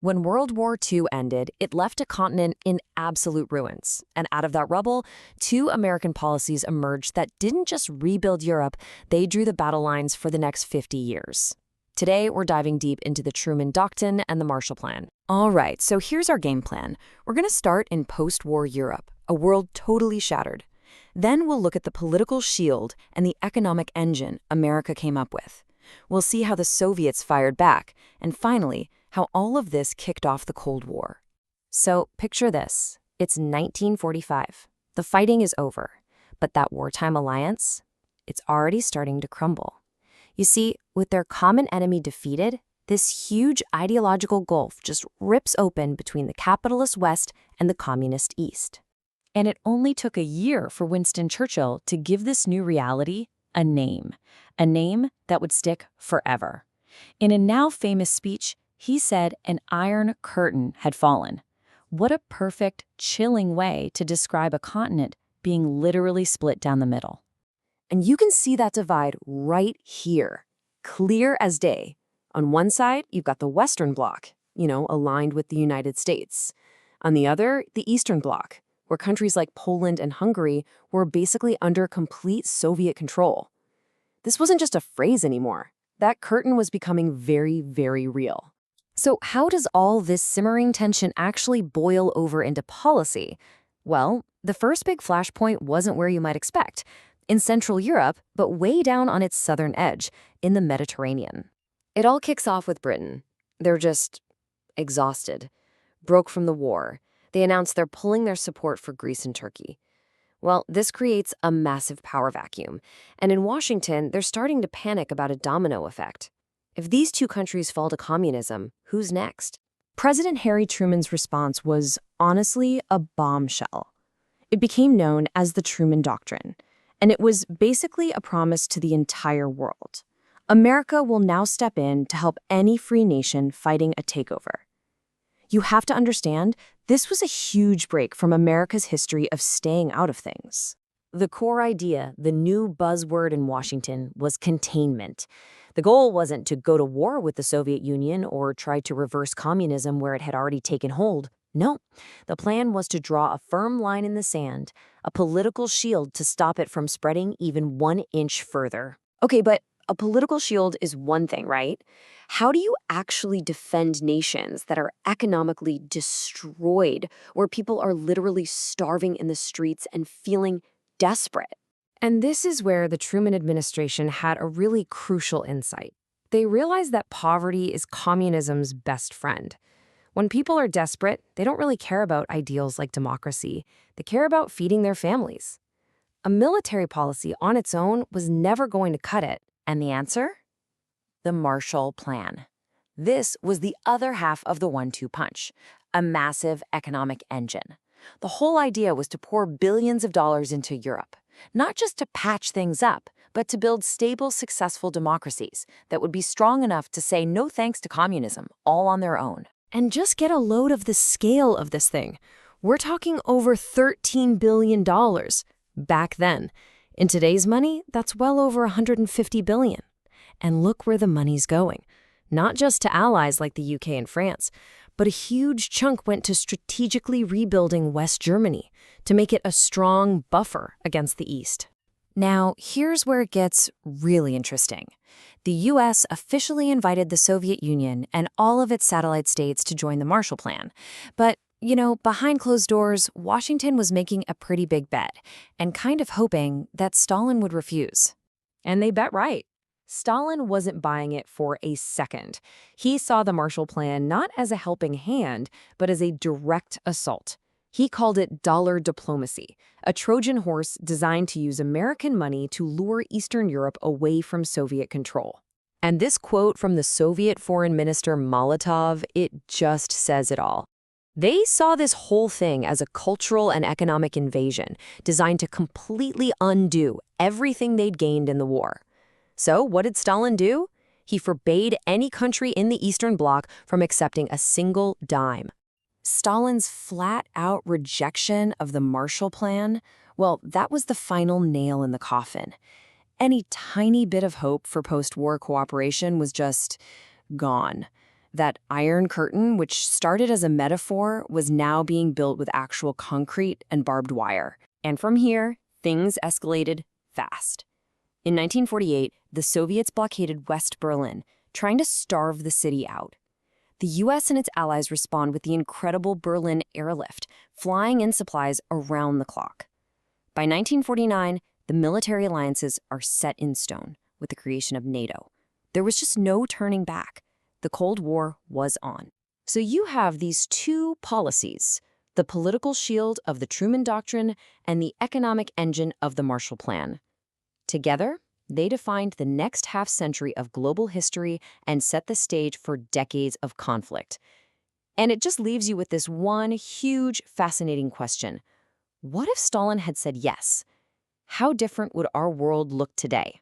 When World War II ended, it left a continent in absolute ruins. And out of that rubble, two American policies emerged that didn't just rebuild Europe, they drew the battle lines for the next 50 years. Today, we're diving deep into the Truman Doctrine and the Marshall Plan. All right, so here's our game plan. We're going to start in post-war Europe, a world totally shattered. Then we'll look at the political shield and the economic engine America came up with. We'll see how the Soviets fired back, and finally, how all of this kicked off the Cold War. So picture this. It's 1945. The fighting is over, but that wartime alliance, it's already starting to crumble. You see, with their common enemy defeated, this huge ideological gulf just rips open between the capitalist West and the communist East. And it only took a year for Winston Churchill to give this new reality a name that would stick forever. In a now famous speech, he said an iron curtain had fallen. What a perfect, chilling way to describe a continent being literally split down the middle. And you can see that divide right here, clear as day. On one side, you've got the Western Bloc, aligned with the United States. On the other, the Eastern Bloc, where countries like Poland and Hungary were basically under complete Soviet control. This wasn't just a phrase anymore. That curtain was becoming very, very real. So how does all this simmering tension actually boil over into policy? Well, the first big flashpoint wasn't where you might expect, in Central Europe, but way down on its southern edge, in the Mediterranean. It all kicks off with Britain. They're just exhausted, broke from the war. They announced they're pulling their support for Greece and Turkey. Well, this creates a massive power vacuum, and in Washington, they're starting to panic about a domino effect. If these two countries fall to communism, who's next? President Harry Truman's response was, honestly, a bombshell. It became known as the Truman Doctrine, and it was basically a promise to the entire world. America will now step in to help any free nation fighting a takeover. You have to understand, this was a huge break from America's history of staying out of things. The core idea, the new buzzword in Washington, was containment. The goal wasn't to go to war with the Soviet Union or try to reverse communism where it had already taken hold. No, the plan was to draw a firm line in the sand, a political shield to stop it from spreading even 1 inch further. Okay, but a political shield is one thing, right? How do you actually defend nations that are economically destroyed, where people are literally starving in the streets and feeling desperate? And this is where the Truman administration had a really crucial insight. They realized that poverty is communism's best friend. When people are desperate, they don't really care about ideals like democracy. They care about feeding their families. A military policy on its own was never going to cut it. And the answer? The Marshall Plan. This was the other half of the 1-2 punch, a massive economic engine. The whole idea was to pour billions of dollars into Europe, not just to patch things up, but to build stable, successful democracies that would be strong enough to say no thanks to communism, all on their own. And just get a load of the scale of this thing. We're talking over $13 billion back then. In today's money, that's well over $150 billion. And look where the money's going. Not just to allies like the UK and France, but a huge chunk went to strategically rebuilding West Germany to make it a strong buffer against the East. Now, here's where it gets really interesting. The US officially invited the Soviet Union and all of its satellite states to join the Marshall Plan. But, behind closed doors, Washington was making a pretty big bet and kind of hoping that Stalin would refuse. And they bet right. Stalin wasn't buying it for a second. He saw the Marshall Plan not as a helping hand, but as a direct assault. He called it dollar diplomacy, a Trojan horse designed to use American money to lure Eastern Europe away from Soviet control. And this quote from the Soviet Foreign Minister Molotov, it just says it all. They saw this whole thing as a cultural and economic invasion designed to completely undo everything they'd gained in the war. So what did Stalin do? He forbade any country in the Eastern Bloc from accepting a single dime. Stalin's flat-out rejection of the Marshall Plan, well, that was the final nail in the coffin. Any tiny bit of hope for post-war cooperation was just gone. That Iron Curtain, which started as a metaphor, was now being built with actual concrete and barbed wire. And from here, things escalated fast. In 1948, the Soviets blockaded West Berlin, trying to starve the city out. The US and its allies respond with the incredible Berlin airlift, flying in supplies around the clock. By 1949, the military alliances are set in stone with the creation of NATO. There was just no turning back. The Cold War was on. So you have these two policies, the political shield of the Truman Doctrine and the economic engine of the Marshall Plan. Together, they defined the next half-century of global history and set the stage for decades of conflict. And it just leaves you with this one huge, fascinating question. What if Stalin had said yes? How different would our world look today?